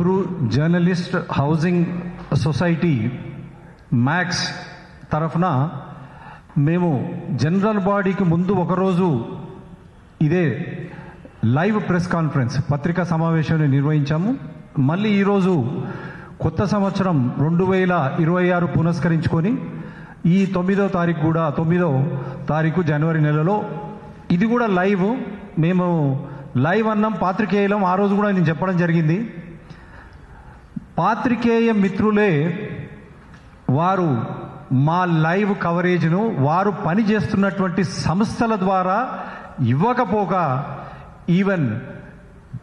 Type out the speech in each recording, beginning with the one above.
Journalist housing society max తరఫున మేము general బాడీకి ముందు ఒకరోజు ఇదే లైవ్ ప్రెస్ కాన్ఫరెన్స్ పత్రికా సమావేశాన్ని నిర్వహించాము. మళ్ళీ ఈరోజు కొత్త సంవత్సరం 2026 పునస్కరించుకొని ఈ 9వ తారీఖు జనవరి నెలలో ఇది కూడా లైవ్. మేము లైవ్ అన్నాం, పాత్రికేయులం. ఆ రోజు కూడా నేను చెప్పడం జరిగింది, పాత్రికేయ మిత్రులే వారు మా లైవ్ కవరేజ్ను వారు పనిచేస్తున్నటువంటి సంస్థల ద్వారా ఇవ్వకపోగా ఈవెన్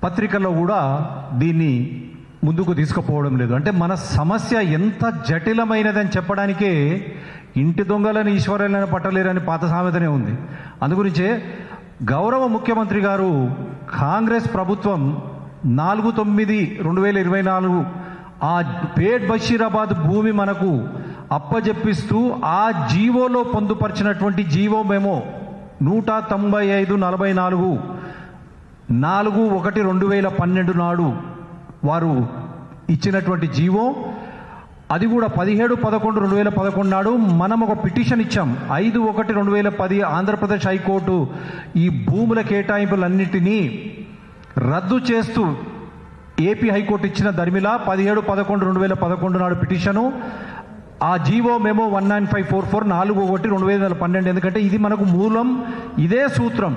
పత్రికల్లో కూడా దీన్ని ముందుకు తీసుకుపోవడం లేదు. అంటే మన సమస్య ఎంత జటిలమైనదని చెప్పడానికే ఇంటి దొంగలని ఈశ్వరులను పట్టలేరని పాత సామెతనే ఉంది. అందుగురించే గౌరవ ముఖ్యమంత్రి గారు కాంగ్రెస్ ప్రభుత్వం 4/9/2024 ఆ పేట్ బషీరాబాద్ భూమి మనకు అప్పజెప్పిస్తూ ఆ జీవోలో పొందుపరిచినటువంటి జీవో మేము 195/44 4/1/2012 నాడు వారు ఇచ్చినటువంటి జీవో, అది కూడా 17/11/2011 నాడు మనం ఒక పిటిషన్ ఇచ్చాం. 5/1/2010 ఆంధ్రప్రదేశ్ హైకోర్టు ఈ భూముల కేటాయింపులన్నిటినీ రద్దు చేస్తూ ఏపీ హైకోర్టు ఇచ్చిన దర్మిలా 17/11/2011 నాడు పిటిషను, ఆ జీవో మేము 19544 4/1/2012. ఎందుకంటే ఇది మనకు మూలం, ఇదే సూత్రం.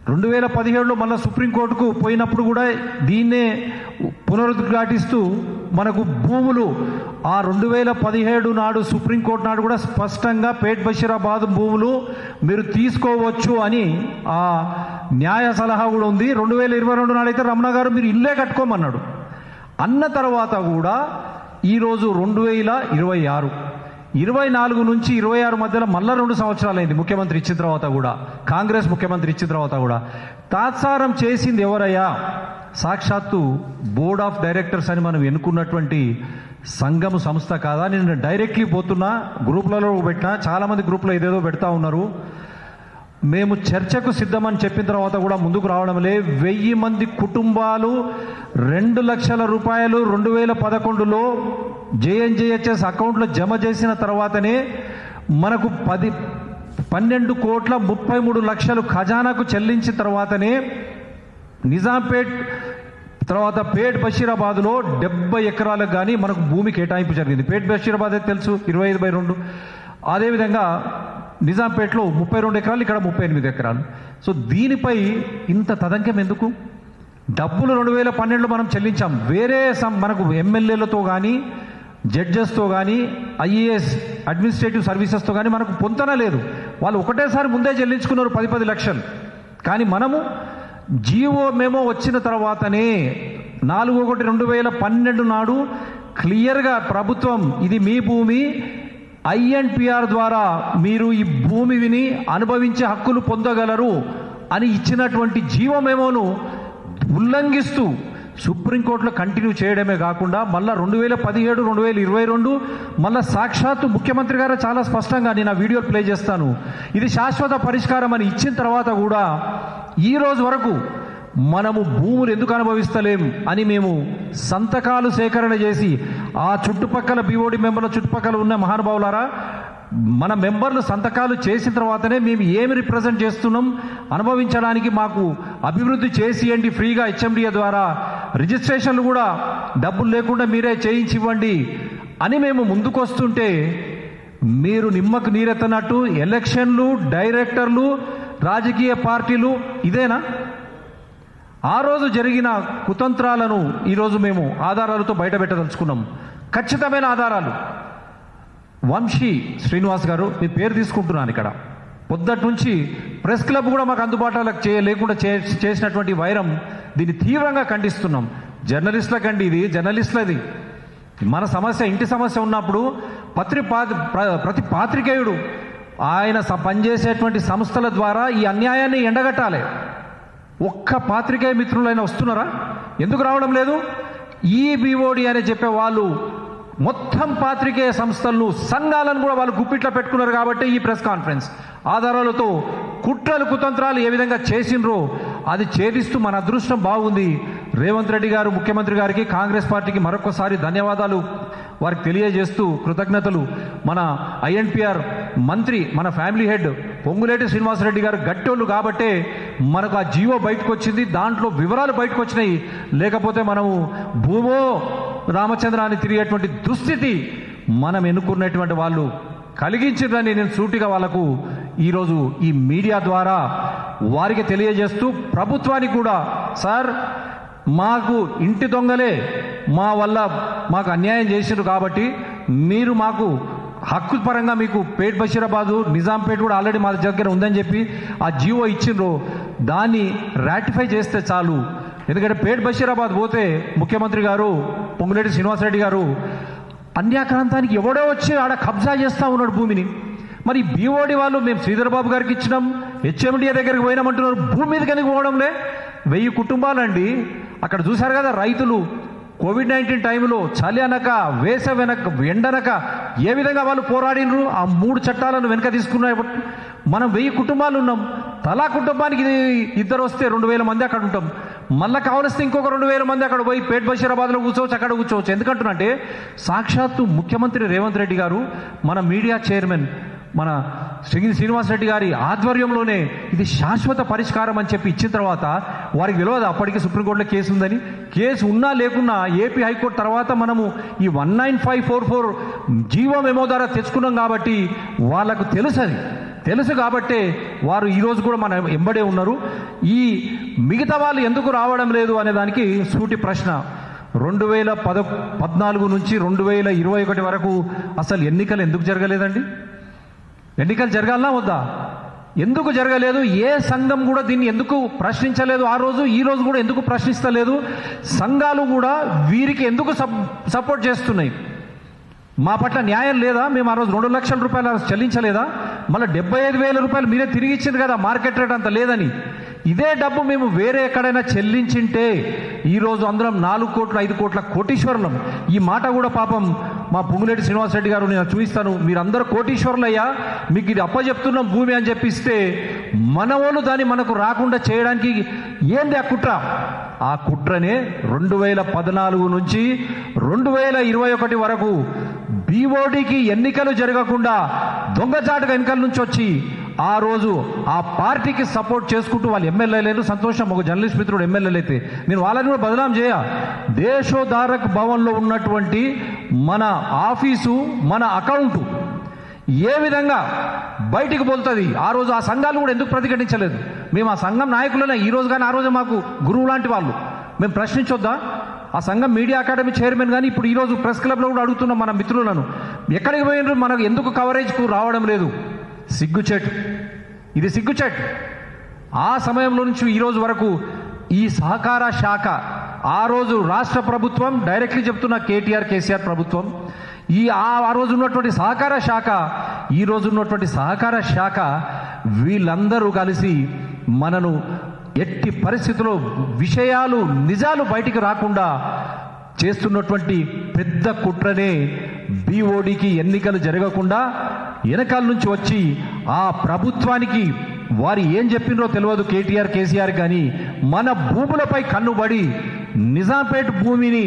2017లో మళ్ళీ సుప్రీంకోర్టుకు పోయినప్పుడు కూడా దీన్నే పునరుద్ఘాటిస్తూ మనకు భూములు ఆ 2017 నాడు సుప్రీంకోర్టు నాడు కూడా స్పష్టంగా పేట్ బషీరాబాద్ భూములు మీరు తీసుకోవచ్చు అని ఆ న్యాయ సలహా కూడా ఉంది. 2022 నాడైతే రమణ గారు మీరు ఇల్లే కట్టుకోమన్నాడు. అన్న తర్వాత కూడా ఈరోజు 2024 నుంచి 26 మధ్యలో మళ్ళా 2 సంవత్సరాలైంది ముఖ్యమంత్రి ఇచ్చిన తర్వాత కూడా, కాంగ్రెస్ ముఖ్యమంత్రి ఇచ్చిన తర్వాత కూడా. తాత్సారం చేసింది ఎవరయ్యా? సాక్షాత్తు బోర్డ్ ఆఫ్ డైరెక్టర్స్ అని మనం ఎన్నుకున్నటువంటి సంఘం సంస్థ కాదా? నేను డైరెక్ట్లీ పోతున్నా, గ్రూప్లలో పెట్టినా, చాలామంది గ్రూప్లో ఏదేదో పెడతా ఉన్నారు. మేము చర్చకు సిద్ధమని చెప్పిన తర్వాత కూడా ముందుకు రావడం లే. 1000 మంది కుటుంబాలు 2 లక్షల రూపాయలు 2011లో జేఎన్జేహెచ్ఎస్ అకౌంట్లో జమ చేసిన తర్వాతనే మనకు 12,33,00,000 ఖజానాకు చెల్లించిన తర్వాతనే నిజాంపేట్ తర్వాత పేట్ బషీరాబాద్లో 70 ఎకరాలకు కానీ మనకు భూమి కేటాయింపు జరిగింది. పేట్ బషీరాబాద్ అయితే తెలుసు 25/2. అదేవిధంగా నిజాంపేట్లో 32 ఎకరాలు, ఇక్కడ 38 ఎకరాలు. సో దీనిపై ఇంత తదంకం ఎందుకు? డబ్బులు 2012లో మనం చెల్లించాం. వేరే మనకు ఎమ్మెల్యేలతో కానీ జడ్జెస్తో కానీ ఐఏఎస్ అడ్మినిస్ట్రేటివ్ సర్వీసెస్తో కానీ మనకు పొంతన లేదు. వాళ్ళు ఒకటేసారి ముందే చెల్లించుకున్నారు 10 లక్షలు. కానీ మనము జీవో మేమో వచ్చిన తర్వాతనే 4/1/2012 నాడు క్లియర్గా ప్రభుత్వం ఇది మీ భూమి, INPR ద్వారా మీరు ఈ భూమి విని అనుభవించే హక్కులు పొందగలరు అని ఇచ్చినటువంటి జీవో మేమోను ఉల్లంఘిస్తూ సుప్రీంకోర్టులో కంటిన్యూ చేయడమే కాకుండా మళ్ళీ 2017, 2022 మళ్ళీ సాక్షాత్తు ముఖ్యమంత్రి గారు చాలా స్పష్టంగా, నేను ఆ వీడియో ప్లే చేస్తాను, ఇది శాశ్వత పరిష్కారం అని ఇచ్చిన తర్వాత కూడా ఈ రోజు వరకు మనము భూములు ఎందుకు అనుభవిస్తలేం అని మేము సంతకాలు సేకరణ చేసి ఆ చుట్టుపక్కల BOD మెంబర్ల చుట్టుపక్కల ఉన్న మహానుభావులారా, మన మెంబర్లు సంతకాలు చేసిన తర్వాతనే మేము ఏమి రిప్రజెంట్ చేస్తున్నాం, అనుభవించడానికి మాకు అభివృద్ధి చేసియండి ఫ్రీగా HMDA ద్వారా, రిజిస్ట్రేషన్లు కూడా డబ్బులు లేకుండా మీరే చేయించి ఇవ్వండి అని మేము ముందుకొస్తుంటే మీరు నిమ్మకు నీరెత్తనట్టు ఎలక్షన్లు, డైరెక్టర్లు, రాజకీయ పార్టీలు ఇదేనా? ఆ రోజు జరిగిన కుతంత్రాలను ఈరోజు మేము ఆధారాలతో బయటపెట్టదలుచుకున్నాం, ఖచ్చితమైన ఆధారాలు. వంశీ శ్రీనివాస్ గారు, మీ పేరు తీసుకుంటున్నాను ఇక్కడ, పొద్దుటి నుంచి ప్రెస్ క్లబ్ కూడా మాకు అందుబాటులోకి లేకుండా చేసినటువంటి వైరం, దీన్ని తీవ్రంగా ఖండిస్తున్నాం. జర్నలిస్టులకండి, ఇది జర్నలిస్టులది. మన సమస్య, ఇంటి సమస్య ఉన్నప్పుడు ప్రతి పాత్రికేయుడు ఆయన పనిచేసేటువంటి సంస్థల ద్వారా ఈ అన్యాయాన్ని ఎండగట్టాలి. ఒక్క పాత్రికేయ మిత్రులైనా వస్తున్నారా? ఎందుకు రావడం లేదు? ఈ BOD అని చెప్పే వాళ్ళు మొత్తం పాత్రికేయ సంస్థలను, సంఘాలను కూడా వాళ్ళు గుప్పిట్లో పెట్టుకున్నారు. కాబట్టి ఈ ప్రెస్ కాన్ఫరెన్స్ ఆధారాలతో కుట్రలు కుతంత్రాలు ఏ విధంగా చేసినరో అది ఛేదిస్తూ మన అదృష్టం బాగుంది. రేవంత్ రెడ్డి గారు ముఖ్యమంత్రి గారికి, కాంగ్రెస్ పార్టీకి మరొకసారి ధన్యవాదాలు వారికి తెలియజేస్తూ కృతజ్ఞతలు. మన ఐఎన్పిఆర్ మంత్రి, మన ఫ్యామిలీ హెడ్ పొంగులేటి శ్రీనివాసరెడ్డి గారు గట్టోళ్ళు కాబట్టే మనకు ఆ జీవో బయటకు వచ్చింది, దాంట్లో వివరాలు బయటకు వచ్చినాయి. లేకపోతే మనము భూమో రామచంద్ర అని తిరిగేటువంటి దుస్థితి మనం ఎన్నుకున్నటువంటి వాళ్ళు కలిగించిందని నేను సూటిగా వాళ్ళకు ఈరోజు ఈ మీడియా ద్వారా వారికి తెలియజేస్తూ, ప్రభుత్వానికి కూడా సార్ మాకు ఇంటి దొంగలే మా వల్ల మాకు అన్యాయం చేసినారు కాబట్టి మీరు మాకు హక్కు పరంగా మీకు పేట్ బషీరాబాదు, నిజాంపేట్ కూడా ఆల్రెడీ మా దగ్గర ఉందని చెప్పి ఆ జీవో ఇచ్చిండ్రు, దాన్ని రాటిఫై చేస్తే చాలు. ఎందుకంటే పేట్ బషీరాబాద్ పోతే ముఖ్యమంత్రి గారు పొంగులేటి శ్రీనివాసరెడ్డి గారు అన్యాక్రాంతానికి ఎవడో వచ్చి ఆడ కబ్జా చేస్తూ ఉన్నాడు భూమిని. మరి బీఓడి వాళ్ళు మేము శ్రీధర్ బాబు గారికి ఇచ్చినాం, హెచ్ఎండిఏ దగ్గరికి పోయినామంటున్నారు, భూమి మీద కనుక పోవడంలే. 1000 కుటుంబాలండి అక్కడ చూశారు కదా, రైతులు కోవిడ్-19 టైంలో చలి అనక, వేసవెనక, ఎండనక ఏ విధంగా వాళ్ళు పోరాడినరు. ఆ 3 చట్టాలను వెనక తీసుకున్న మనం 1000 కుటుంబాలు ఉన్నాం. తలా కుటుంబానికి 2 వస్తే 2000 మంది అక్కడ ఉంటాం. మళ్ళీ కావలిస్తే ఇంకొక 2000 మంది అక్కడ పోయి పేట్ బషీరాబాద్లో కూర్చోవచ్చు, అక్కడ కూర్చోవచ్చు. ఎందుకంటున్నంటే సాక్షాత్తు ముఖ్యమంత్రి రేవంత్ రెడ్డి గారు, మన మీడియా చైర్మన్ మన శ్రీనివాసరెడ్డి గారి ఆధ్వర్యంలోనే ఇది శాశ్వత పరిష్కారం అని చెప్పి ఇచ్చిన తర్వాత వారికి తెలియదు అప్పటికి సుప్రీంకోర్టులో కేసు ఉందని. కేసు ఉన్నా లేకున్నా ఏపీ హైకోర్టు తర్వాత మనము ఈ 19544 జీవో మెమో ద్వారా తెచ్చుకున్నాం కాబట్టి వాళ్ళకు తెలుసు కాబట్టే వారు ఈరోజు కూడా మన ఎంబడే ఉన్నారు. ఈ మిగతా వాళ్ళు ఎందుకు రావడం లేదు అనే దానికి సూటి ప్రశ్న. 2014 నుంచి 2021 వరకు అసలు ఎన్నికలు ఎందుకు జరగలేదండి? ఎన్నికలు జరగాలనా వద్దా? ఎందుకు జరగలేదు? ఏ సంఘం కూడా దీన్ని ఎందుకు ప్రశ్నించలేదు? ఆ రోజు ఈ రోజు కూడా ఎందుకు ప్రశ్నిస్తలేదు? సంఘాలు కూడా వీరికి ఎందుకు సపోర్ట్ చేస్తున్నాయి? మా పట్ల న్యాయం లేదా? మేము ఆ రోజు 2 లక్షల రూపాయలు చెల్లించలేదా? మళ్ళీ 75,000 రూపాయలు మీరే తిరిగి ఇచ్చింది కదా, మార్కెట్ రేట్ అంత లేదని. ఇదే డబ్బు మేము వేరే ఎక్కడైనా చెల్లించింటే ఈరోజు అందరం 4 కోట్ల 5 కోట్ల కోటీశ్వరులం. ఈ మాట కూడా పాపం మా పొంగులేటి శ్రీనివాసరెడ్డి గారు, నేను చూపిస్తాను, మీరందరూ కోటీశ్వరులయ్యా, మీకు ఇది అప్పచెప్తున్నాం భూమి అని చెప్పిస్తే మనవాళ్ళు దాన్ని మనకు రాకుండా చేయడానికి ఏంది ఆ కుట్ర? ఆ కుట్రనే 2014 నుంచి 2021 వరకు బీఓడికి ఎన్నికలు జరగకుండా దొంగచాటుగా ఎన్నికల నుంచి వచ్చి ఆ రోజు ఆ పార్టీకి సపోర్ట్ చేసుకుంటూ వాళ్ళు ఎమ్మెల్యేలు, సంతోషం, ఒక జర్నలిస్ట్ మిత్రుడు ఎమ్మెల్యేలు అయితే నేను వాళ్ళని కూడా బదనాం చేయ. దేశోధారక్ భవన్లో ఉన్నటువంటి మన ఆఫీసు, మన అకౌంటు ఏ విధంగా బయటికి పోతుంది? ఆ రోజు ఆ సంఘాలు కూడా ఎందుకు ప్రతిఘటించలేదు? మేము ఆ సంఘం నాయకులనే ఈ రోజు కానీ ఆ రోజు మాకు గురువు లాంటి వాళ్ళు, మేము ప్రశ్నించొద్దా? ఆ సంఘం మీడియా అకాడమీ చైర్మన్ కానీ ఇప్పుడు ఈరోజు ప్రెస్ క్లబ్లో కూడా అడుగుతున్నాం మన మిత్రులను, ఎక్కడికి పోయినారు, మనకు ఎందుకు కవరేజ్కు రావడం లేదు? సిగ్గుచేటు, ఇది సిగ్గుచేటు. ఆ సమయంలో నుంచి ఈరోజు వరకు ఈ సహకార శాఖ, ఆ రోజు రాష్ట్ర ప్రభుత్వం, డైరెక్ట్లీ చెప్తున్న కేసీఆర్ ప్రభుత్వం, ఆ రోజు ఉన్నటువంటి సహకార శాఖ, ఈ రోజు ఉన్నటువంటి సహకార శాఖ, వీళ్ళందరూ కలిసి మనను ఎట్టి పరిస్థితుల్లో విషయాలు, నిజాలు బయటికి రాకుండా చేస్తున్నటువంటి పెద్ద కుట్రనే బీఓడికి ఎన్నికలు జరగకుండా వెనకాల నుంచి వచ్చి ఆ ప్రభుత్వానికి వారు ఏం చెప్పినరో తెలియదు కేసీఆర్ కానీ మన భూములపై కన్నుబడి నిజాంపేట భూమిని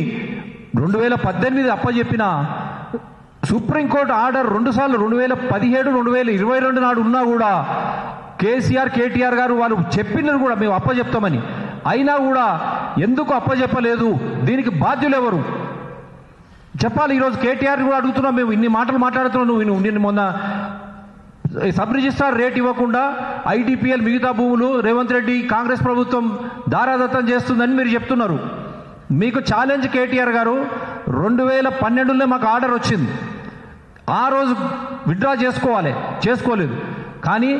2018 అప్పచెప్పిన సుప్రీంకోర్టు ఆర్డర్ 2 సార్లు 2017, 2022 నాడు ఉన్నా కూడా కేటీఆర్ గారు వాళ్ళు చెప్పినది కూడా మేము అప్పచెప్తామని, అయినా కూడా ఎందుకు అప్పచెప్పలేదు? దీనికి బాధ్యులు ఎవరు చెప్పాలి. ఈరోజు కేటీఆర్ కూడా అడుగుతున్నాం, మేము ఇన్ని మాటలు మాట్లాడుతున్నాం, నువ్వు మొన్న సబ్ రిజిస్ట్రార్ రేట్ ఇవ్వకుండా ఐటీపీఎల్ మిగతా భూములు రేవంత్ రెడ్డి కాంగ్రెస్ ప్రభుత్వం దారాదత్తం చేస్తుందని మీరు చెప్తున్నారు. మీకు ఛాలెంజ్ కేటీఆర్ గారు, 2012లో మాకు ఆర్డర్ వచ్చింది, ఆ రోజు విత్డ్రా చేసుకోలేదు. కానీ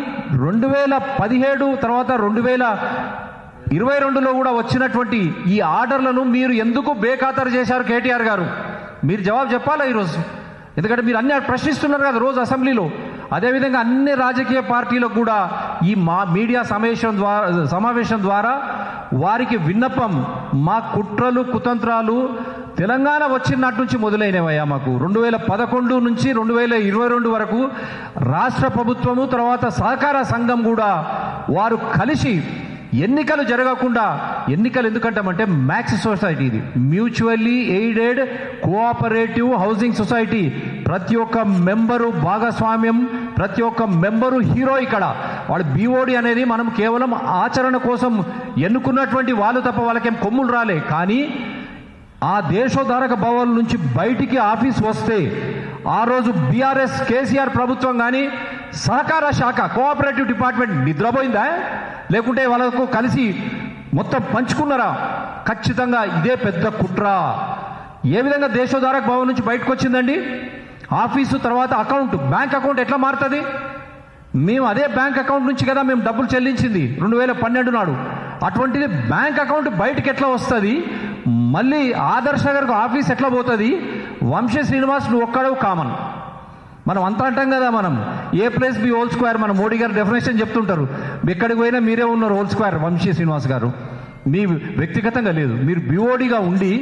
2017 తర్వాత 2022లో కూడా వచ్చినటువంటి ఈ ఆర్డర్లను మీరు ఎందుకు బేఖాతరు చేశారు కేటీఆర్ గారు? మీరు జవాబు చెప్పాలా ఈరోజు? ఎందుకంటే మీరు అన్ని ప్రశ్నిస్తున్నారు కదా రోజు అసెంబ్లీలో. అదేవిధంగా అన్ని రాజకీయ పార్టీలకు కూడా ఈ మీడియా సమావేశం ద్వారా వారికి విన్నపం, మా కుట్రలు కుతంత్రాలు తెలంగాణ వచ్చినట్టు నుంచి మొదలైనవయ్యా. మాకు 2011 నుంచి 2022 వరకు రాష్ట్ర ప్రభుత్వము తర్వాత సహకార సంఘం కూడా వారు కలిసి ఎన్నికలు జరగకుండా, ఎన్నికలు ఎందుకంటామంటే మ్యాక్స్ సొసైటీ, ఇది mutually aided cooperative housing society. ప్రతి ఒక్క మెంబరు భాగస్వామ్యం, ప్రతి ఒక్క మెంబరు హీరో. ఇక్కడ వాడు బీఓడి అనేది మనం కేవలం ఆచరణ కోసం ఎన్నుకున్నటువంటి వాళ్ళు తప్ప వాళ్ళకేం కొమ్ములు రాలే. కానీ ఆ దేశోద్ధారక భవన్ నుంచి బయటికి ఆఫీస్ వస్తే ఆ రోజు బీఆర్ఎస్ కేసీఆర్ ప్రభుత్వం కానీ సహకార శాఖ కోఆపరేటివ్ డిపార్ట్మెంట్ నిద్రపోయిందా, లేకుంటే వాళ్ళకు కలిసి మొత్తం పంచుకున్నారా? ఖచ్చితంగా ఇదే పెద్ద కుట్ర. ఏ విధంగా దేశోద్ధారక భవన్ నుంచి బయటకు వచ్చిందండి? ఆఫీసు తర్వాత అకౌంట్, బ్యాంక్ అకౌంట్ ఎట్లా మారుతుంది? మేము అదే బ్యాంక్ అకౌంట్ నుంచి కదా మేము డబ్బులు చెల్లించింది 2012 నాడు. అటువంటిది బ్యాంక్ అకౌంట్ బయటకు ఎట్లా వస్తుంది? మళ్ళీ ఆదర్శ గారికి ఆఫీస్ ఎట్లా పోతుంది? వంశీ శ్రీనివాస్ నువ్వు ఒక్కడవు కామన్. మనం అంతా అంటాం కదా, మనం A+B² మన మోడీ గారు డెఫినేషన్ చెప్తుంటారు. ఎక్కడికి పోయినా మీరే ఉన్నారు హోల్² వంశీ శ్రీనివాస్ గారు. మీ వ్యక్తిగతంగా లేదు, మీరు బీఓడిగా ఉండి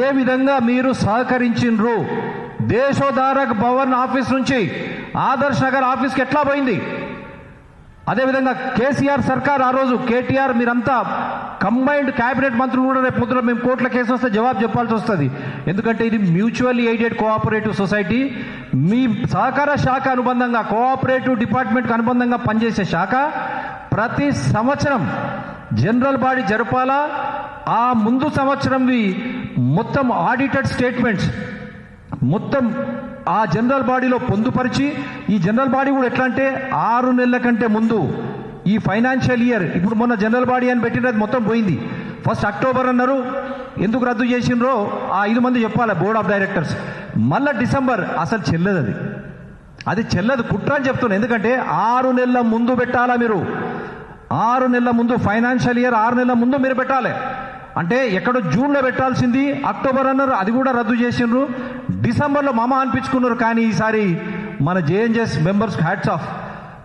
ఏ విధంగా మీరు సహకరించిండ్రు? దేశోద్ధారక్ భవన్ ఆఫీస్ నుంచి ఆదర్శ్ నగర్ ఆఫీస్కి ఎట్లా పోయింది? అదేవిధంగా కేసీఆర్ సర్కార్ ఆ రోజు, కేటీఆర్ మీరంతా కంబైన్డ్ క్యాబినెట్ మంత్రులు కూడా రేపు పొద్దున మేము కోర్టుల కేసు వస్తే జవాబు చెప్పాల్సి వస్తుంది. ఎందుకంటే ఇది మ్యూచువల్లీ ఎయిడెడ్ కోఆపరేటివ్ సొసైటీ. మీ సహకార శాఖ అనుబంధంగా, కోఆపరేటివ్ డిపార్ట్మెంట్కి అనుబంధంగా పనిచేసే శాఖ ప్రతి సంవత్సరం జనరల్ బాడీ జరపాలా. ఆ ముందు సంవత్సరంవి మొత్తం ఆడిటెడ్ స్టేట్మెంట్స్ మొత్తం ఆ జనరల్ బాడీలో పొందుపరిచి, ఈ జనరల్ బాడీ కూడా ఎట్లా అంటే 6 నెలల కంటే ముందు ఈ ఫైనాన్షియల్ ఇయర్, ఇప్పుడు మొన్న జనరల్ బాడీ అని పెట్టినది మొత్తం పోయింది. ఫస్ట్ అక్టోబర్ అన్నారు, ఎందుకు రద్దు చేసిండ్రో ఆ 5 మంది చెప్పాలి బోర్డ్ ఆఫ్ డైరెక్టర్స్. మళ్ళీ డిసెంబర్, అసలు చెల్లదు, అది చెల్లదు, కుట్ర అని చెప్తున్నా. ఎందుకంటే 6 నెలల ముందు పెట్టాలా మీరు, 6 నెలల ముందు, ఫైనాన్షియల్ ఇయర్ 6 నెలల ముందు మీరు పెట్టాలి. అంటే ఎక్కడో జూన్లో పెట్టాల్సింది అక్టోబర్ అన్నారు, అది కూడా రద్దు చేసిండ్రు. డిసెంబర్లో మామ అనిపించుకున్నారు. కానీ ఈసారి మన జేఎన్జెస్ మెంబర్స్ హ్యాట్స్ ఆఫ్.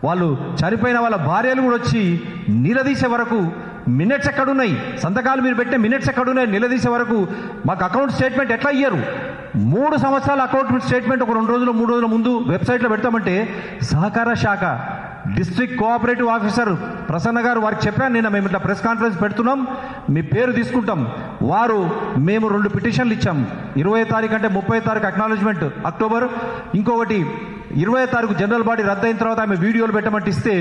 వాళ్ళు చనిపోయిన వాళ్ళ భార్యలు కూడా వచ్చి నిలదీసే వరకు, మినిట్స్ ఎక్కడున్నాయి, సంతకాలు మీరు పెట్టే మినిట్స్ ఎక్కడున్నాయి నిలదీసే వరకు మాకు అకౌంట్ స్టేట్మెంట్ ఎట్లా ఇయ్యరు? 3 సంవత్సరాల అకౌంట్ స్టేట్మెంట్ ఒక 2 రోజులు 3 రోజుల ముందు వెబ్సైట్లో పెడతామంటే సహకార శాఖ డిస్ట్రిక్ట్ కోఆపరేటివ్ ఆఫీసర్ ప్రసన్న గారు వారికి చెప్పాను, నిన్న మేము ఇట్లా ప్రెస్ కాన్ఫరెన్స్ పెడుతున్నాం, మీ పేరు తీసుకుంటాం. వారు మేము 2 పిటిషన్లు ఇచ్చాం. 20వ తారీఖు అంటే 30వ తారీఖు అక్నాలజ్మెంట్ అక్టోబర్, ఇంకొకటి 20వ తారీఖు జనరల్ బాడీ రద్దయిన తర్వాత ఆమె వీడియోలు పెట్టమంటే ఇస్తే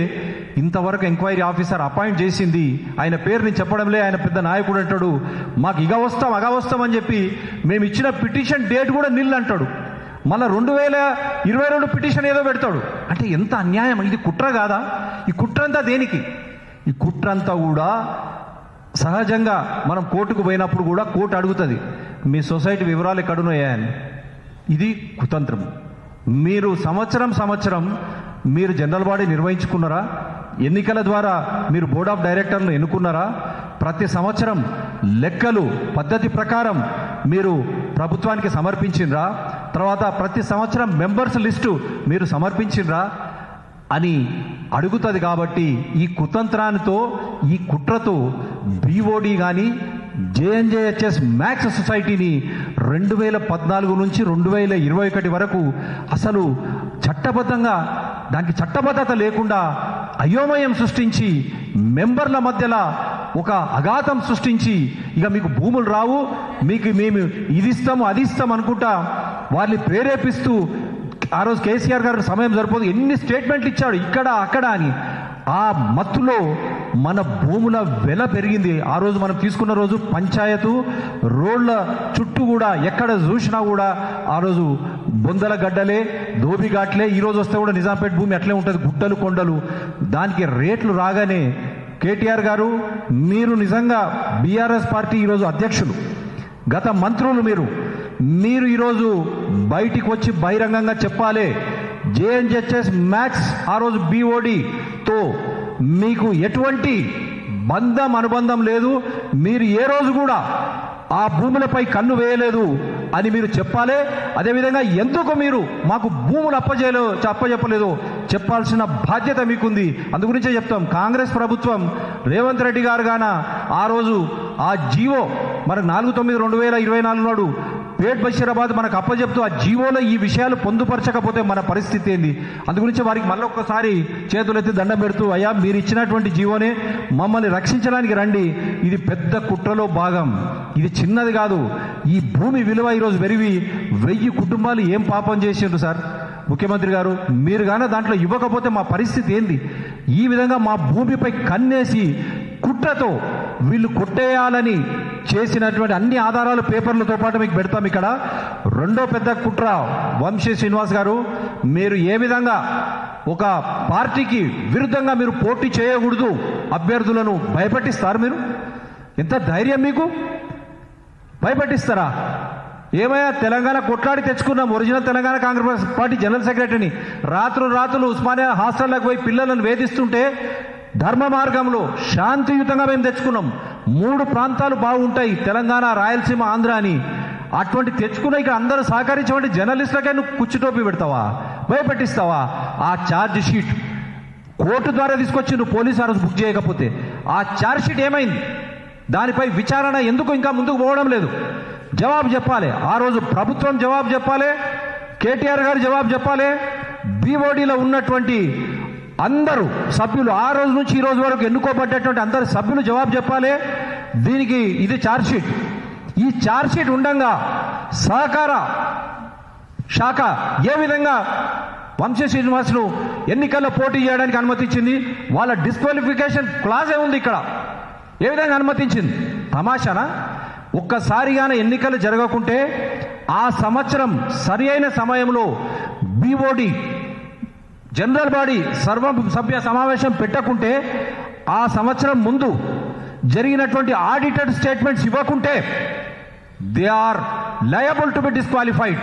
ఇంతవరకు ఎంక్వైరీ ఆఫీసర్ అపాయింట్ చేసింది ఆయన పేరు నేను చెప్పడంలే, ఆయన పెద్ద నాయకుడు అంటాడు, మాకు ఇగ వస్తాం అగ వస్తాం అని చెప్పి మేము ఇచ్చిన పిటిషన్ డేట్ కూడా నిల్ అంటాడు. మళ్ళీ 2022 పిటిషన్ ఏదో పెడతాడు. అంటే ఎంత అన్యాయం! ఇది కుట్ర కాదా? ఈ కుట్ర అంతా దేనికి? ఈ కుట్ర అంతా కూడా సహజంగా మనం కోర్టుకు పోయినప్పుడు కూడా కోర్టు అడుగుతుంది మీ సొసైటీ వివరాలు ఎక్కడున్నాయని. ఇది కుతంత్రం. మీరు సంవత్సరం మీరు జనరల్ బాడీ నిర్వహించుకున్నారా? ఎన్నికల ద్వారా మీరు బోర్డ్ ఆఫ్ డైరెక్టర్లు ఎన్నుకున్నారా? ప్రతి సంవత్సరం లెక్కలు పద్ధతి ప్రకారం మీరు ప్రభుత్వానికి సమర్పించిండ్రా? తర్వాత ప్రతి సంవత్సరం మెంబర్స్ లిస్టు మీరు సమర్పించిండ్రా అని అడుగుతుంది. కాబట్టి ఈ కుతంత్రానితో, ఈ కుట్రతో బీఓడి కానీ జేఎన్జేహెచ్ఎస్ మ్యాక్స్ సొసైటీని 2014 నుంచి 2021 వరకు అసలు చట్టబద్ధంగా దానికి చట్టబద్ధత లేకుండా అయోమయం సృష్టించి, మెంబర్ల మధ్యలో ఒక అఘాతం సృష్టించి, ఇక మీకు భూములు రావు, మీకు మేము ఇది ఇస్తాము అది ఇస్తాం అనుకుంటా వాళ్ళని ప్రేరేపిస్తూ, ఆ రోజు కేసీఆర్ గారు సమయం సరిపోదు ఎన్ని స్టేట్మెంట్లు ఇచ్చాడు ఇక్కడ అక్కడ అని. ఆ మత్తులో మన భూముల వెల పెరిగింది. ఆ రోజు మనం తీసుకున్న రోజు పంచాయతు రోడ్ల చుట్టూ కూడా ఎక్కడ చూసినా కూడా ఆ రోజు బొందల గడ్డలే, దోబిఘాట్లే. ఈరోజు వస్తే కూడా నిజాంపేట భూమి అట్లే ఉంటుంది, గుట్టలు కొండలు. దానికి రేట్లు రాగానే కేటీఆర్ గారు, మీరు నిజంగా బీఆర్ఎస్ పార్టీ ఈరోజు అధ్యక్షులు, గత మంత్రులు మీరు ఈరోజు బయటికి వచ్చి బహిరంగంగా చెప్పాలి. జేఎన్జేహెచ్ఎస్ మ్యాక్స్ ఆ రోజు బీఓడితో మీకు ఎటువంటి అనుబంధం లేదు, మీరు ఏ రోజు కూడా ఆ భూములపై కన్ను వేయలేదు అని మీరు చెప్పాలి. అదేవిధంగా ఎందుకు మీరు మాకు భూములు అప్పజెప్పలేదు చెప్పాల్సిన బాధ్యత మీకుంది. అందుగురించే చెప్తాం, కాంగ్రెస్ ప్రభుత్వం రేవంత్ రెడ్డి గారు గాన ఆ రోజు ఆ జీవో మరి 4/9/2024 నాడు పేట్ బషీరాబాద్ మనకు అప్పచెప్తూ ఆ జీవోలో ఈ విషయాలు పొందుపరచకపోతే మన పరిస్థితి ఏంది? అందుగురించి వారికి మళ్ళీ ఒక్కసారి చేతులెత్తి దండం పెడుతూ, అయ్యా మీరు ఇచ్చినటువంటి జీవోనే మమ్మల్ని రక్షించడానికి రండి. ఇది పెద్ద కుట్రలో భాగం, ఇది చిన్నది కాదు. ఈ భూమి విలువ ఈరోజు పెరిగి 1000 కుటుంబాలు ఏం పాపం చేసిండ్రు సార్? ముఖ్యమంత్రి గారు మీరు కానీ దాంట్లో ఇవ్వకపోతే మా పరిస్థితి ఏంది? ఈ విధంగా మా భూమిపై కన్నేసి కుట్రతో వీళ్ళు కొట్టేయాలని చేసినటువంటి అన్ని ఆధారాలు పేపర్లతో పాటు మీకు పెడతాం. ఇక్కడ రెండో పెద్ద కుట్ర, వంశీ శ్రీనివాస్ గారు మీరు ఏ విధంగా ఒక పార్టీకి విరుద్ధంగా మీరు పోటీ చేయకూడదు, అభ్యర్థులను భయపెట్టిస్తారు. మీరు ఎంత ధైర్యం మీకు? భయపెట్టిస్తారా? ఏమయ్యా తెలంగాణ కొట్లాడి తెచ్చుకున్నాం, original Telangana Congress party general సెక్రటరీని. రాత్రులు ఉస్మానియా హాస్టల్లోకి పోయి పిల్లలను వేధిస్తుంటే ధర్మ మార్గంలో శాంతియుతంగా మేము తెచ్చుకున్నాం. 3 ప్రాంతాలు బాగుంటాయి, తెలంగాణ, రాయలసీమ, ఆంధ్ర అని. అటువంటి తెచ్చుకున్న ఇక్కడ అందరూ సహకరించమంటే జర్నలిస్టులకే నువ్వు కుచ్చుటోపి పెడతావా? భయపెట్టిస్తావా? ఆ ఛార్జ్ షీట్ కోర్టు ద్వారా తీసుకొచ్చి నువ్వు పోలీసు అరెస్ట్ బుక్ చేయకపోతే ఆ ఛార్జ్ షీట్ ఏమైంది? దానిపై విచారణ ఎందుకు ఇంకా ముందుకు పోవడం లేదు? జవాబు చెప్పాలి. ఆ రోజు ప్రభుత్వం జవాబు చెప్పాలి, కేటీఆర్ గారు జవాబు చెప్పాలి, బీఓడీలో ఉన్నటువంటి అందరూ సభ్యులు, ఆ రోజు నుంచి ఈ రోజు వరకు ఎన్నుకోబడ్డటువంటి అందరు సభ్యులు జవాబు చెప్పాలి. దీనికి ఇది ఛార్జ్షీట్. ఈ ఛార్జ్షీట్ ఉండగా సహకార శాఖ ఏ విధంగా వంశీ శ్రీనివాస్ను ఎన్నికల్లో పోటీ చేయడానికి అనుమతించింది? వాళ్ళ డిస్క్వాలిఫికేషన్ క్లాజే ఉంది ఇక్కడ. ఏ విధంగా అనుమతించింది? తమాషానా? ఒక్కసారిగానే ఎన్నికలు జరగకుంటే ఆ సంవత్సరం సరి అయిన సమయంలో బీఓడి జనరల్ బాడీ సభ్య సమావేశం పెట్టకుంటే, ఆ సంవత్సరం ముందు జరిగినటువంటి ఆడిటెడ్ స్టేట్మెంట్స్ ఇవ్వకుంటే they are liable to be disqualified.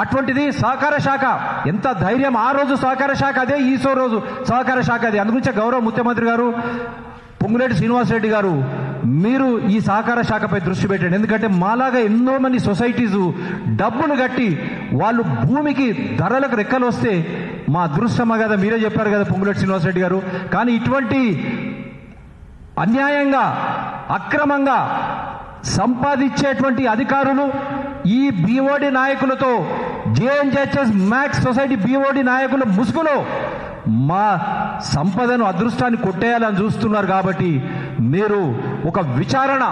అటువంటిది సహకార శాఖ ఎంత ధైర్యం! ఆ రోజు సహకార శాఖ అదే, ఈ రోజు సహకార శాఖ అదే. అందుగురించే గౌరవ ముఖ్యమంత్రి గారు పొంగులేటి శ్రీనివాసరెడ్డి గారు మీరు ఈ సహకార శాఖపై దృష్టి పెట్టండి. ఎందుకంటే మాలాగా ఎన్నో మంది సొసైటీస్ డబ్బులు కట్టి వాళ్ళు భూమికి ధరలకు రెక్కలు వస్తే మా అదృష్టమా కదా? మీరే చెప్పారు కదా పొంగులేటి శ్రీనివాసరెడ్డి గారు. కానీ ఇటువంటి అన్యాయంగా అక్రమంగా సంపాదించేటువంటి అధికారులు ఈ బీఓడి నాయకులతో, జేఎన్జేహెచ్ఎస్ మ్యాక్స్ సొసైటీ బీఓడి నాయకుల ముసుగులో మా సంపదను, అదృష్టాన్ని కొట్టేయాలని చూస్తున్నారు. కాబట్టి మీరు ఒక విచారణ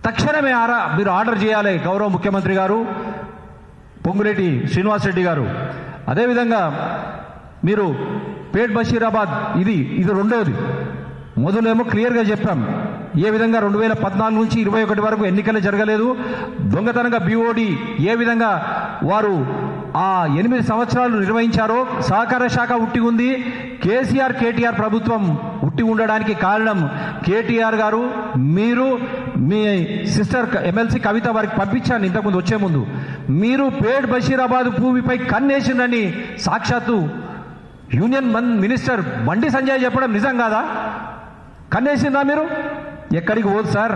తక్షణమే మీరు ఆర్డర్ చేయాలి గౌరవ ముఖ్యమంత్రి గారు, పొంగులేటి శ్రీనివాసరెడ్డి గారు. అదేవిధంగా మీరు పేట్ బషీరాబాద్ ఇది రెండవది. మొదలేమో క్లియర్గా చెప్పాం ఏ విధంగా 2014 నుంచి 21 వరకు ఎన్నికలు జరగలేదు, దొంగతనంగా బీఓడి ఏ విధంగా వారు ఆ 8 సంవత్సరాలు నిర్వహించారో. సహకార శాఖ ఉట్టి ఉంది. కేసీఆర్ కేటీఆర్ ప్రభుత్వం ఉట్టి ఉండడానికి కారణం కేటీఆర్ గారు, మీరు, మీ సిస్టర్ ఎమ్మెల్సీ కవిత వారికి పంపించాను ఇంతకుముందు వచ్చే ముందు. మీరు పేట్ బషీరాబాద్ భూమిపై కన్నేసిందని సాక్షాత్తు యూనియన్ మినిస్టర్ బండి సంజయ్ చెప్పడం నిజం కాదా? కన్నేసిందా మీరు? ఎక్కడికి పోదు సార్,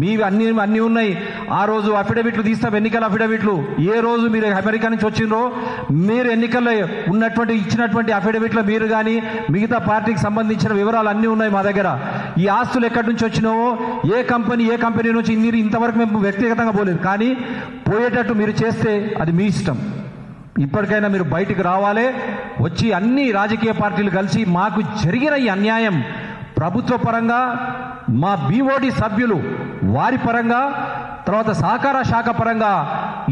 మీవి అన్నీ ఉన్నాయి. ఆ రోజు అఫిడవిట్లు తీస్తాం, ఎన్నికల అఫిడవిట్లు. ఏ రోజు మీరు అమెరికా నుంచి వచ్చిండ్రో మీరు ఎన్నికల్లో ఇచ్చినటువంటి అఫిడవిట్లో మీరు కానీ మిగతా పార్టీకి సంబంధించిన వివరాలు అన్నీ ఉన్నాయి మా దగ్గర. ఈ ఆస్తులు ఎక్కడి నుంచి వచ్చినావో, ఏ కంపెనీ నుంచి ఇంతవరకు మేము వ్యక్తిగతంగా పోలేదు. కానీ పోయేటట్టు మీరు చేస్తే అది మీ ఇష్టం. ఇప్పటికైనా మీరు బయటికి రావాలి, వచ్చి అన్ని రాజకీయ పార్టీలు కలిసి మాకు జరిగిన ఈ అన్యాయం ప్రభుత్వ పరంగా, మా బీఓడి సభ్యులు వారి పరంగా, తర్వాత సహకార శాఖ పరంగా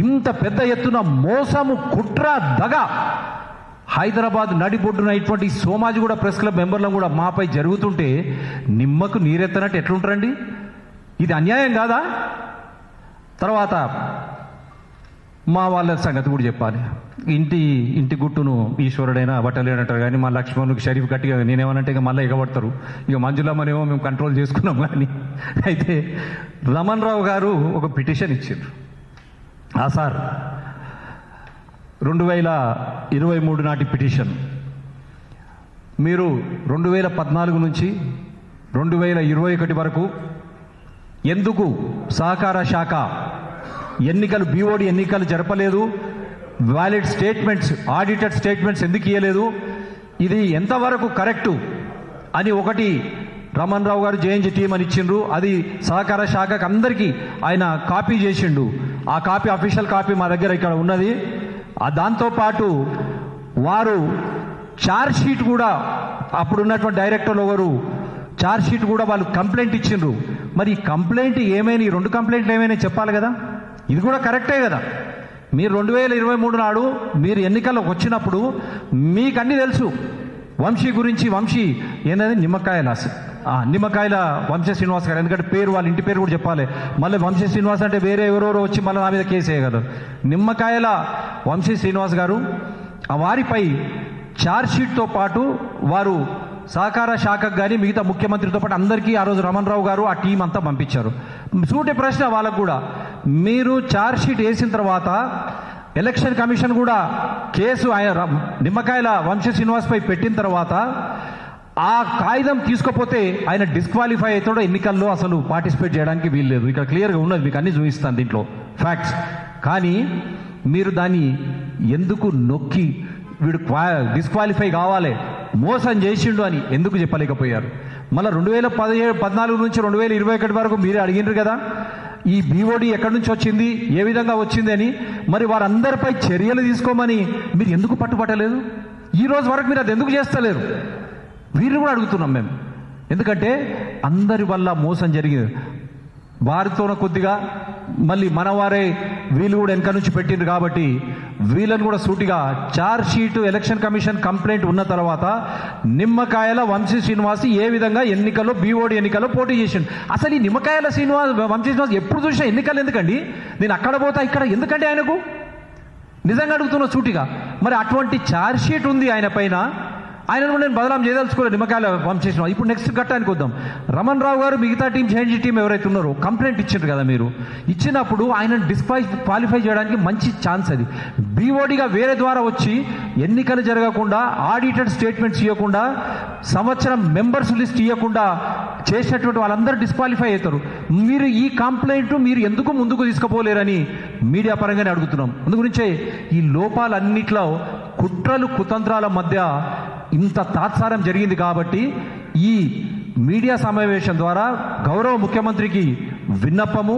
ఇంత పెద్ద ఎత్తున మోసము, కుట్ర, దగ హైదరాబాద్ నడిబొడ్డున ఇటువంటి సోమాజిగూడ ప్రెస్ క్లబ్ మెంబర్లను కూడా మాపై జరుగుతుంటే నిమ్మకు నీరెత్తనట్టు ఎట్లుంటారండి? ఇది అన్యాయం కాదా? తర్వాత మా వాళ్ళ సంగతి కూడా చెప్పాలి. ఇంటి గుట్టును ఈశ్వరుడైనా బట్టలేనంటారు కానీ మా లక్ష్మణుకి షరీఫ్ గట్టిగా నేనేమనంటే ఇక మళ్ళీ ఎగబడతారు. ఇక మంజులమ్మనేమో మేము కంట్రోల్ చేసుకున్నాం. కానీ అయితే రమణ్ రావు గారు ఒక పిటిషన్ ఇచ్చారు. సార్ 2023 నాటి పిటిషన్. మీరు 2014 నుంచి 2021 వరకు ఎందుకు సహకార శాఖ ఎన్నికలు, బీఓడి ఎన్నికలు జరపలేదు? వ్యాలిడ్ స్టేట్మెంట్స్, ఆడిటెడ్ స్టేట్మెంట్స్ ఎందుకు ఇవ్వలేదు? ఇది ఎంతవరకు కరెక్టు అని ఒకటి రమణ్ రావు గారు జేఎన్జీ టీం అని ఇచ్చిండ్రు. అది సహకార శాఖకు అందరికీ ఆయన కాపీ చేసిండు. ఆ కాపీ అఫీషియల్ కాపీ మా దగ్గర ఇక్కడ ఉన్నది. దాంతోపాటు వారు ఛార్జ్ షీట్ కూడా అప్పుడున్నటువంటి డైరెక్టర్లు ఎవరు ఛార్జ్ షీట్ కూడా వాళ్ళు కంప్లైంట్ ఇచ్చిండ్రు. మరి ఈ కంప్లైంట్ ఏమైనా, ఈ 2 కంప్లైంట్లు ఏమైనా చెప్పాలి కదా. ఇది కూడా కరెక్టే కదా. మీరు 2023 నాడు మీరు ఎన్నికలకు వచ్చినప్పుడు మీకు అన్నీ తెలుసు. వంశీ గురించి, వంశీ ఏంటంటే నిమ్మకాయల వంశీ శ్రీనివాస్ గారు, ఎందుకంటే పేరు వాళ్ళ ఇంటి పేరు కూడా చెప్పాలి. మళ్ళీ వంశీ శ్రీనివాస్ అంటే వేరే ఎవరెవరో వచ్చి మళ్ళీ నా మీద కేసు వేయగలరు. నిమ్మకాయల వంశీ శ్రీనివాస్ గారు వారిపై ఛార్జ్ షీట్తో పాటు వారు సహకార శాఖకు కానీ మిగతా ముఖ్యమంత్రితో పాటు అందరికీ ఆ రోజు రమణ్ రావు గారు ఆ టీం అంతా పంపించారు. సూటి ప్రశ్న వాళ్ళకు కూడా, మీరు ఛార్జ్ షీట్ వేసిన తర్వాత ఎలక్షన్ కమిషన్ కూడా కేసు నిమ్మకాయల వంశీ శ్రీనివాస్పై పెట్టిన తర్వాత ఆ కాగితం తీసుకపోతే ఆయన డిస్క్వాలిఫై అవుతాడో, ఎన్నికల్లో అసలు పార్టిసిపేట్ చేయడానికి వీల్లేదు. ఇక్కడ క్లియర్గా ఉన్నది, మీకు అన్ని చూపిస్తాను దీంట్లో ఫ్యాక్ట్స్. కానీ మీరు దాన్ని ఎందుకు నొక్కి వీడు డిస్క్వాలిఫై కావాలి, మోసం చేసిండు అని ఎందుకు చెప్పలేకపోయారు? మళ్ళీ 2014 నుంచి 2021 వరకు మీరే అడిగినారు కదా, ఈ బీఓడి ఎక్కడి నుంచి వచ్చింది, ఏ విధంగా వచ్చింది అని. మరి వారందరిపై చర్యలు తీసుకోమని మీరు ఎందుకు పట్టుబట్టలేదు? ఈ రోజు వరకు మీరు అది ఎందుకు చేస్తలేరు? వీరిని కూడా అడుగుతున్నాం మేము. ఎందుకంటే అందరి వల్ల మోసం జరిగింది. వారితోన కొద్దిగా మళ్ళీ మనవారే వీళ్ళు కూడా వెనక నుంచి పెట్టిండ్రు కాబట్టి వీళ్ళని కూడా సూటిగా charge sheet election commission complaint ఉన్న తర్వాత నిమ్మకాయల వంశీ శ్రీనివాస్ ఏ విధంగా ఎన్నికల్లో బీఓడి ఎన్నికల్లో పోటీ చేసిండు. అసలు ఈ నిమ్మకాయల వంశీ శ్రీనివాస్ ఎప్పుడు చూసినా ఎన్నికలు ఎందుకండి? నేను అక్కడ పోతా ఇక్కడ ఎందుకంటే ఆయనకు నిజంగా అడుగుతున్నా సూటిగా. మరి అటువంటి ఛార్జ్ షీట్ ఉంది ఆయన పైన, ఆయనను కూడా నేను బదలాం చేయదలుచుకోలేదు నిమ్మకాయల వంశీ శ్రీనివాస్. ఇప్పుడు నెక్స్ట్ ఘట్టానికి వద్దాం. రమణ్ రావు గారు మిగతా టీం చేంజ్ టీం ఎవరైతే ఉన్నారో కంప్లైంట్ ఇచ్చారు కదా, మీరు ఇచ్చినప్పుడు ఆయనను క్వాలిఫై చేయడానికి మంచి ఛాన్స్ అది. బీఓడిగా వేరే ద్వారా వచ్చి ఎన్నికలు జరగకుండా, ఆడిటెడ్ స్టేట్మెంట్స్ ఇవ్వకుండా, సంవత్సరం మెంబర్స్ లిస్ట్ ఇవ్వకుండా చేసినటువంటి వాళ్ళందరూ డిస్క్వాలిఫై అవుతారు. మీరు ఈ కంప్లైంట్ మీరు ఎందుకు ముందుకు తీసుకుపోలేరని మీడియా పరంగానే అడుగుతున్నాం. అందుగురించే ఈ లోపాలన్నిట్లో కుట్రలు కుతంత్రాల మధ్య ఇంత తాత్సారం జరిగింది. కాబట్టి ఈ మీడియా సమావేశం ద్వారా గౌరవ ముఖ్యమంత్రికి విన్నపము,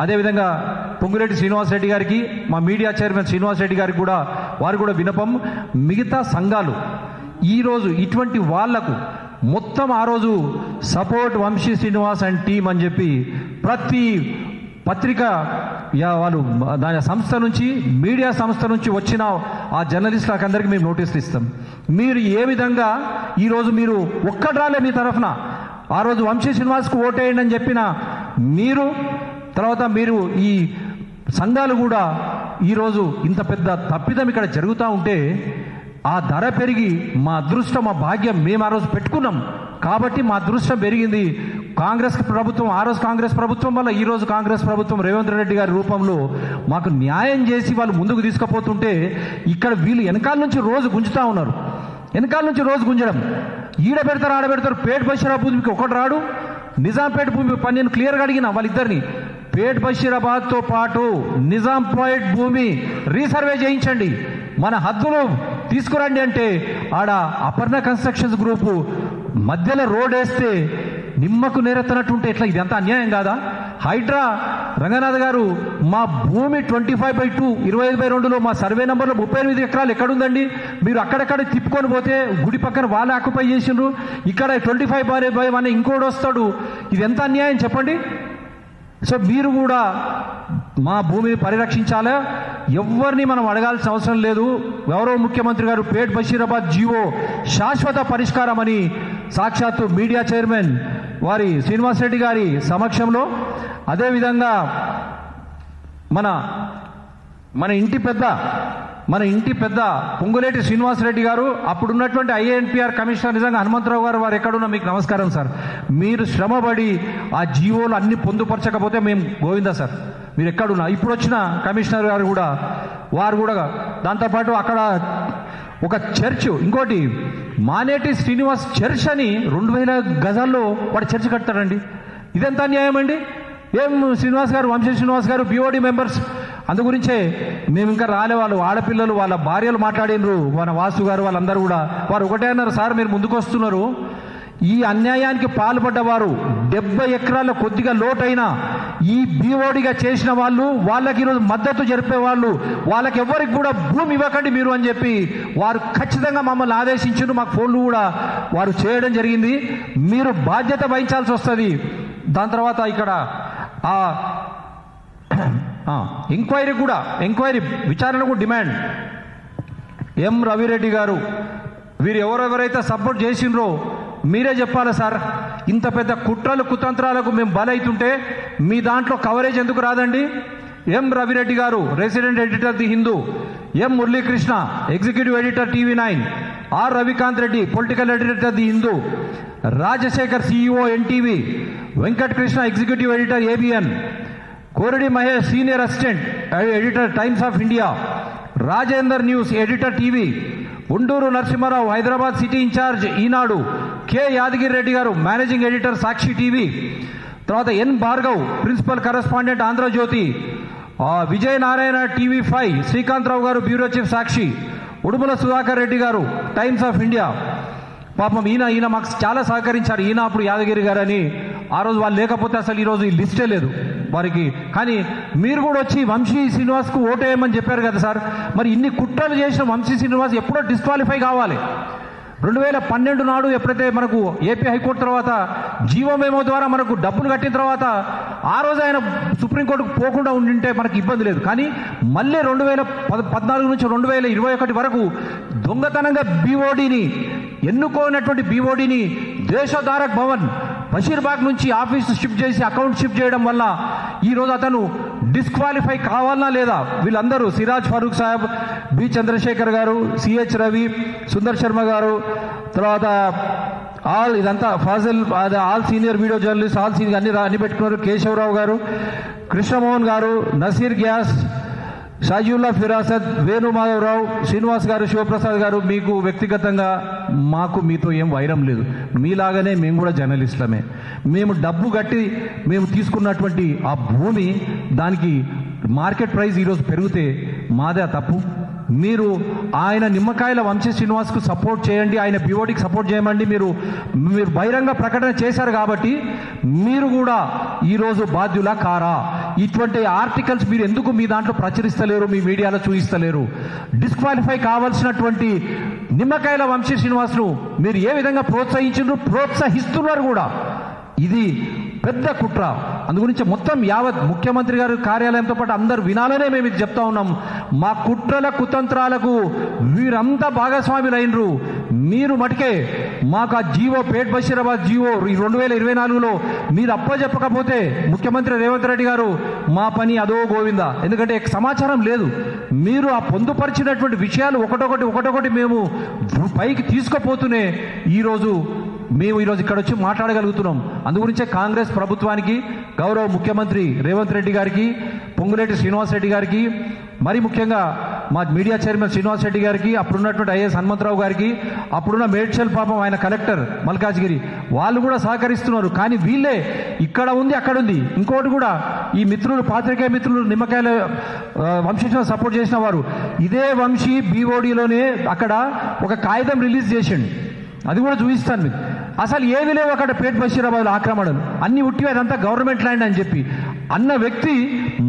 అదేవిధంగా పొంగులేటి శ్రీనివాసరెడ్డి గారికి, మా మీడియా చైర్మన్ శ్రీనివాసరెడ్డి గారికి కూడా వారు కూడా విన్నపం, మిగతా సంఘాలు ఈరోజు ఇటువంటి వాళ్లకు మొత్తం ఆ రోజు support Vamshi Srinivas and team అని చెప్పి ప్రతి పత్రిక వాళ్ళు దాని సంస్థ నుంచి, మీడియా సంస్థ నుంచి వచ్చిన ఆ జర్నలిస్టులకు అందరికీ మేము నోటీసులు ఇస్తాం. మీరు ఏ విధంగా ఈరోజు మీరు ఒక్కటి రాలే మీ తరఫున ఆ రోజు వంశీ శ్రీనివాస్కు ఓటేయండి అని చెప్పిన మీరు, తర్వాత మీరు ఈ సంఘాలు కూడా ఈరోజు ఇంత పెద్ద తప్పిదం ఇక్కడ జరుగుతూ ఉంటే, ఆ ధర పెరిగి మా అదృష్టం, మా భాగ్యం మేము ఆ రోజు పెట్టుకున్నాం కాబట్టి మా అదృష్టం పెరిగింది. కాంగ్రెస్ ప్రభుత్వం, ఆ రోజు కాంగ్రెస్ ప్రభుత్వం వల్ల ఈరోజు కాంగ్రెస్ ప్రభుత్వం రేవంత్ రెడ్డి గారి రూపంలో మాకు న్యాయం చేసి వాళ్ళు ముందుకు తీసుకుపోతుంటే, ఇక్కడ వీళ్ళు వెనకాల నుంచి రోజు గుంజుతూ ఉన్నారు. వెనకాల నుంచి రోజు గుంజడం, ఈడ పెడతారు ఆడ పెడతారు. పేట్ బషీరాబాద్ భూమికి ఒకటి రాడు, నిజాంపేట భూమి పని నేను క్లియర్గా అడిగిన వాళ్ళిద్దరిని. పేట్ బషీరాబాద్తో పాటు నిజాంపేట్ భూమి రీసర్వే చేయించండి, మన హద్దులు తీసుకురండి అంటే ఆడ అపర్ణ కన్స్ట్రక్షన్స్ గ్రూపు మధ్యలో రోడ్ వేస్తే నిమ్మకు నేరెత్తనట్టుంటే ఎట్లా? ఇదంతా అన్యాయం కాదా? హైడ్రా రంగనాథ్ గారు మా భూమి 25/2 25/2లో మా సర్వే నెంబర్లో 38 ఎకరాలు ఎక్కడుందండి? మీరు అక్కడెక్కడ తిప్పుకొని పోతే గుడి పక్కన వాళ్ళే ఆక్యుపై చేసిండ్రు. ఇక్కడ 25/1 ఇంకోటి వస్తాడు. ఇది ఎంత అన్యాయం చెప్పండి. సో మీరు కూడా మా భూమిని పరిరక్షించాలా, ఎవరిని మనం అడగాల్సిన అవసరం లేదు. గౌరవ ముఖ్యమంత్రి గారు పేట్ బషీరాబాద్ జీవో శాశ్వత పరిష్కారం అని సాక్షాత్తు మీడియా చైర్మన్ వారి శ్రీనివాసరెడ్డి గారి సమక్షంలో, అదేవిధంగా మన ఇంటి పెద్ద పొంగులేటి శ్రీనివాసరెడ్డి గారు, అప్పుడున్నటువంటి ఐఏఎన్పిఆర్ కమిషనర్, నిజంగా హనుమంతరావు గారు వారు ఎక్కడున్నా మీకు నమస్కారం సార్. మీరు శ్రమపడి ఆ జీవోలు అన్ని పొందుపరచకపోతే మేము గోవిందా సార్, మీరు ఎక్కడున్నా. ఇప్పుడు వచ్చిన కమిషనర్ గారు కూడా వారు కూడా దాంతోపాటు అక్కడ ఒక చర్చ్, ఇంకోటి మానేటి శ్రీనివాస్ చర్చ్ అని 2000 గజాల్లో వాడు చర్చ్ కడతాడండి. ఇదెంత అన్యాయం అండి? ఏం శ్రీనివాస్ గారు, వంశీ శ్రీనివాస్ గారు బీఓడి మెంబర్స్. అందుగురించే మేము ఇంకా రాలే, వాళ్ళు ఆడపిల్లలు వాళ్ళ భార్యలు మాట్లాడినరు, మన వాసు గారు వాళ్ళందరూ కూడా వారు ఒకటే అన్నారు, సార్ మీరు ముందుకు వస్తున్నారు, ఈ అన్యాయానికి పాల్పడ్డవారు 70 ఎకరాల కొద్దిగా లోటైన ఈ బీఓడిగా చేసిన వాళ్ళు, వాళ్ళకి ఈరోజు మద్దతు జరిపే వాళ్ళు, వాళ్ళకి ఎవరికి కూడా భూమి ఇవ్వకండి మీరు అని చెప్పి వారు ఖచ్చితంగా మమ్మల్ని ఆదేశించారు. మాకు ఫోన్లు కూడా వారు చేయడం జరిగింది. మీరు బాధ్యత వహించాల్సి వస్తుంది. దాని తర్వాత ఇక్కడ ఎంక్వైరీ విచారణకు డిమాండ్. ఎం రవిరెడ్డి గారు వీరు ఎవరెవరైతే సపోర్ట్ చేసిండ్రో మీరే చెప్పాలి సార్. ఇంత పెద్ద కుట్రలు కుతంత్రాలకు మేము బలైతుంటే మీ దాంట్లో కవరేజ్ ఎందుకు రాదండి? ఎం రవిరెడ్డి గారు resident editor the Hindu, M Muralikrishna executive editor TV nine, R Ravikanth Reddy political editor the Hindu, Rajasekhar CEO NTV, Venkat Krishna executive editor ABN, Koradi Mahesh senior assistant editor Times of India, Rajender news editor TV, Undur Narasimharao Hyderabad city incharge Eenadu, K Yadagiri Reddy గారు managing editor Sakshi TV, తర్వాత N Bhargav principal correspondent Andhrajyothi, Vijayanarayana TV five, Srikantharao గారు bureau chief Sakshi, Udumala Sudhakar Reddy గారు times of India. పాపం ఈయన మాకు చాలా సహకరించారు. ఈయన అప్పుడు యాదగిరి గారు అని ఆ రోజు వాళ్ళు లేకపోతే అసలు ఈరోజు ఈ లిస్టే లేదు వారికి. కానీ మీరు కూడా వచ్చి వంశీ శ్రీనివాస్కు ఓటేయమని చెప్పారు కదా సార్. మరి ఇన్ని కుట్రలు చేసిన వంశీ శ్రీనివాస్ ఎప్పుడో డిస్క్వాలిఫై కావాలి. 2012 నాడు ఎప్పుడైతే మనకు ఏపీ హైకోర్టు తర్వాత జీవో మెమో ద్వారా మనకు డబ్బులు కట్టిన తర్వాత ఆ రోజు ఆయన సుప్రీంకోర్టుకు పోకుండా ఉండింటే మనకు ఇబ్బంది లేదు. కానీ మళ్ళీ 2014 నుంచి 2021 వరకు దొంగతనంగా బీఓడిని ఎన్నుకోనటువంటి బీఓడిని దేశోధారక్ భవన్ బషీర్బాగ్ నుంచి ఆఫీస్ షిఫ్ట్ చేసి అకౌంట్ షిఫ్ట్ చేయడం వల్ల ఈరోజు అతను డిస్క్వాలిఫై కావాలన్నా లేదా? వీళ్ళందరూ సిరాజ్ ఫరూక్ సాహెబ్, బి చంద్రశేఖర్ గారు, సిహెచ్ రవి, సుందర్ శర్మ గారు, తర్వాత ఇదంతా Fazil all senior video journalist, all senior అన్ని పెట్టుకున్నారు. కేశవరావు గారు, కృష్ణమోహన్ గారు, నసీర్ గ్యాస్, షాజీవుల్లా ఫిరాసత్, వేణుమాధవరావు, శ్రీనివాస్ గారు, శివప్రసాద్ గారు. మీకు వ్యక్తిగతంగా మాకు మీతో ఏం వైరం లేదు. మీలాగానే మేము కూడా జర్నలిస్టులమే. మేము డబ్బు కట్టి మేము తీసుకున్నటువంటి ఆ భూమి దానికి మార్కెట్ ప్రైస్ ఈరోజు పెరిగితే మాదే తప్పు. మీరు ఆయన నిమ్మకాయల వంశీ శ్రీనివాస్కు సపోర్ట్ చేయండి, ఆయన బీఓడికి సపోర్ట్ చేయమండి. మీరు బహిరంగ ప్రకటన చేశారు కాబట్టి మీరు కూడా ఈరోజు బాధ్యులా కారా? ఇటువంటి ఆర్టికల్స్ మీరు ఎందుకు మీ దాంట్లో ప్రచురిస్తలేరు, మీ మీడియాలో చూపిస్తలేరు? డిస్క్వాలిఫై కావాల్సినటువంటి నిమ్మకాయల వంశీ శ్రీనివాస్ను మీరు ఏ విధంగా ప్రోత్సహిస్తున్నారు కూడా. ఇది పెద్ద కుట్ర. అందుగురించి మొత్తం యావత్ ముఖ్యమంత్రి గారి కార్యాలయంతో పాటు అందరు వినాలనే మేము ఇది చెప్తా ఉన్నాం. మా కుట్రల కుతంత్రాలకు వీరంతా భాగస్వాములైనరు. మీరు మటుకే మాకు ఆ జీవో పేట్ బషీరాబాద్ జీవో 2024లో మీరు అప్పచెప్పకపోతే ముఖ్యమంత్రి రేవంత్ రెడ్డి గారు మా పని అదో గోవిందా. ఎందుకంటే సమాచారం లేదు. మీరు ఆ పొందుపరిచినటువంటి విషయాలు ఒకటొకటి మేము పైకి తీసుకుపోతూనే మేము ఈరోజు ఇక్కడ వచ్చి మాట్లాడగలుగుతున్నాం. అందుగురించే కాంగ్రెస్ ప్రభుత్వానికి, గౌరవ ముఖ్యమంత్రి రేవంత్ రెడ్డి గారికి, పొంగులేటి శ్రీనివాస్ రెడ్డి గారికి, మరి ముఖ్యంగా మా మీడియా చైర్మన్ శ్రీనివాస్ రెడ్డి గారికి, అప్పుడున్నటువంటి ఐఏఎస్ హనుమంతరావు గారికి, అప్పుడున్న మేడ్చల్ పాపం ఆయన కలెక్టర్ మల్కాజ్గిరి, వాళ్ళు కూడా సహకరిస్తున్నారు. కానీ వీళ్ళే ఇక్కడ ఉంది అక్కడ ఉంది. ఇంకోటి కూడా ఈ మిత్రులు, పాత్రికేయ మిత్రులు, నిమ్మకాయల వంశీని సపోర్ట్ చేసిన వారు, ఇదే వంశీ బీఓడిలోనే అక్కడ ఒక కాగితం రిలీజ్ చేసిండు. అది కూడా చూపిస్తాను మీకు. అసలు ఏది లేవు అక్కడ పేట్ బషీరాబాద్ ఆక్రమణలు అన్ని ఉట్టివి, అదంతా గవర్నమెంట్ ల్యాండ్ అని చెప్పి అన్న వ్యక్తి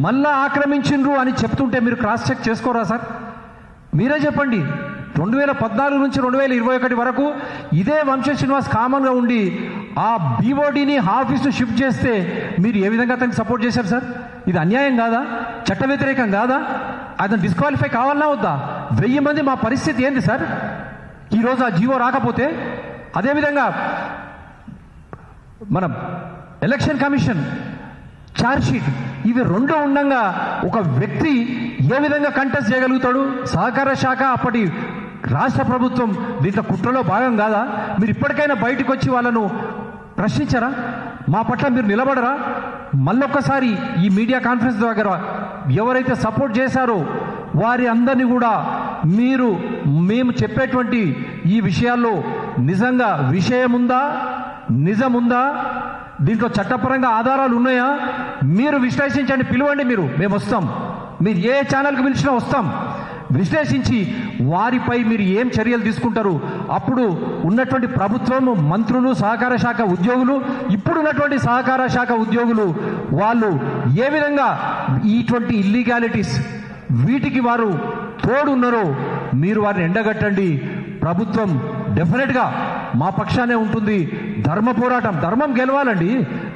మళ్ళా ఆక్రమించిండ్రు అని చెప్తుంటే మీరు క్రాస్ చెక్ చేసుకోరా సార్? మీరే చెప్పండి. 2014 నుంచి 2021 వరకు ఇదే వంశీ శ్రీనివాస్ కామన్గా ఉండి ఆ బీఓడిని ఆఫీస్ను షిఫ్ట్ చేస్తే మీరు ఏ విధంగా అతనికి సపోర్ట్ చేశారు సార్? ఇది అన్యాయం కాదా? చట్ట వ్యతిరేకం కాదా? అతను డిస్క్వాలిఫై కావాలన్నా వద్దా? 1000 మంది మా పరిస్థితి ఏంది సార్ ఈరోజు ఆ జీవో రాకపోతే? అదేవిధంగా మనం ఎలక్షన్ కమిషన్ ఛార్జ్షీట్, ఇవి రెండు ఉండగా ఒక వ్యక్తి ఏ విధంగా కంటెస్ట్ చేయగలుగుతాడు? సహకార శాఖ అప్పటి రాష్ట్ర ప్రభుత్వం దీంట్లో కుట్రలో భాగం కాదా? మీరు ఇప్పటికైనా బయటకు వచ్చి వాళ్ళను ప్రశ్నించరా? మా పట్ల మీరు నిలబడరా? మళ్ళొక్కసారి ఈ మీడియా కాన్ఫరెన్స్ దగ్గర ఎవరైతే సపోర్ట్ చేశారో వారి అందరినీ కూడా మేము చెప్పేటువంటి ఈ విషయాల్లో నిజంగా విషయముందా, నిజముందా, దీంట్లో చట్టపరంగా ఆధారాలు ఉన్నాయా మీరు విశ్లేషించండి. పిలవండి, మేము వస్తాం. మీరు ఏ ఛానల్కి పిలిచినా వస్తాం. విశ్లేషించి వారిపై మీరు ఏం చర్యలు తీసుకుంటారు. అప్పుడు ఉన్నటువంటి ప్రభుత్వం, మంత్రులు, సహకార శాఖ ఉద్యోగులు, ఇప్పుడున్నటువంటి సహకార శాఖ ఉద్యోగులు వాళ్ళు ఏ విధంగా ఇటువంటి ఇల్లీగాలిటీస్ వీటికి వారు తోడున్నారో మీరు వారిని ఎండగట్టండి. ప్రభుత్వం డెఫినెట్గా మా పక్షానే ఉంటుంది. ధర్మ పోరాటం, ధర్మం గెలవాలండి.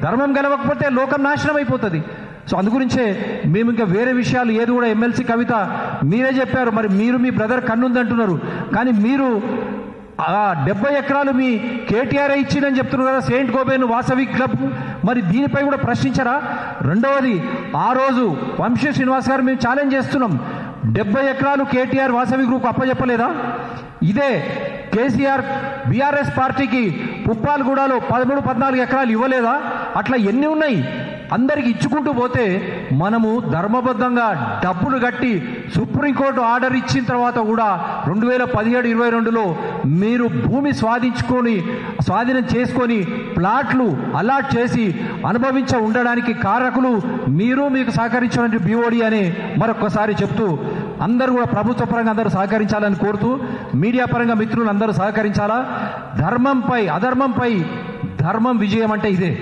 ధర్మం గెలవకపోతే లోకం నాశనం అయిపోతుంది. సో అందుగురించే మేము ఇంకా వేరే విషయాలు ఏది కూడా ఎమ్మెల్సీ కవిత మీరే చెప్పారు, మరి మీరు మీ బ్రదర్ కన్నుందంటున్నారు, కానీ మీరు 70 ఎకరాలు మీ కేటీఆర్ ఇచ్చిందని చెప్తున్నారు కదా, సెయింట్ గోబెన్ వాసవి క్లబ్, మరి దీనిపై కూడా ప్రశ్నించరా? రెండవది, ఆ రోజు వంశీ శ్రీనివాస్ గారు మేము ఛాలెంజ్ చేస్తున్నాం, 70 ఎకరాలు కేటీఆర్ వాసవి గ్రూప్ అప్పచెప్పలేదా? ఇదే కేసీఆర్ బీఆర్ఎస్ పార్టీకి పుప్పాలగూడలో 13-14 ఎకరాలు ఇవ్వలేదా? అట్లా ఎన్ని ఉన్నాయి? అందరికి ఇచ్చుకుంటూ పోతే మనము ధర్మబద్ధంగా డబ్బులు కట్టి సుప్రీంకోర్టు ఆర్డర్ ఇచ్చిన తర్వాత కూడా 2017-22లో మీరు భూమి స్వాధీనం చేసుకొని ప్లాట్లు అలాట్ చేసి అనుభవించ ఉండడానికి కారకులు మీరు, మీకు సహకరించినటువంటి బీఓడి అని మరొకసారి చెప్తూ అందరూ కూడా ప్రభుత్వ పరంగా అందరూ సహకరించాలని కోరుతూ, మీడియా పరంగా మిత్రులు అందరూ సహకరించాలా. ధర్మంపై అధర్మంపై ధర్మం విజయం అంటే ఇదే.